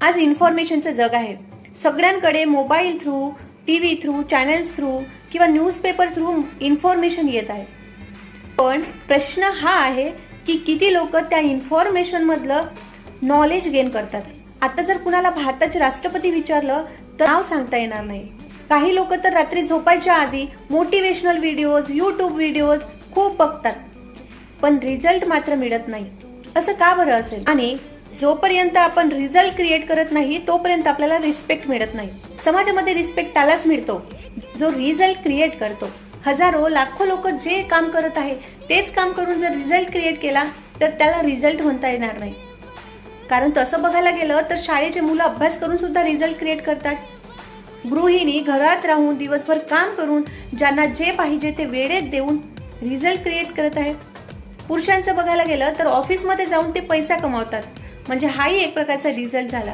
आज इन्फॉर्मेशनचं जग आहे. सगळ्यांकडे mobile through, TV through, channels through किंवा न्यूजपेपर थ्रू इन्फॉर्मेशन येत आहे. पण प्रश्न हा आहे की किती लोक त्या इन्फॉर्मेशन मधलं नॉलेज गेन करतात. आता जर कुणाला भारताचे राष्ट्रपती विचारलं तर नाव सांगता येणार नाही. काही लोक तर रात्री झोपायच्या आधी मोटिवेशनल व्हिडिओज, युट्यूब व्हिडिओज खूप बघतात, पण रिझल्ट मात्र मिळत नाही. असं का बरं असेल? आणि जोपर्यंत आपण रिझल्ट क्रिएट करत नाही तोपर्यंत आपल्याला रिस्पेक्ट मिळत नाही. समाजामध्ये रिस्पेक्ट त्यालाच मिळतो जो रिझल्ट क्रिएट करतो. हजारो लाखो लोक जे काम करत आहे तेच काम करून जर रिझल्ट क्रिएट केला तर त्याला रिझल्ट म्हणता येणार नाही. कारण तसं बघायला गेलं तर शाळेचे मुलं अभ्यास करून सुद्धा रिझल्ट क्रिएट करतात. गृहिणी घरात राहून दिवसभर काम करून ज्यांना जे पाहिजे ते वेळेत देऊन रिझल्ट क्रिएट करत आहेत. पुरुषांचं बघायला गेलं तर ऑफिसमध्ये जाऊन ते पैसा कमावतात, म्हणजे हाही एक प्रकारचा रिझल्ट झाला.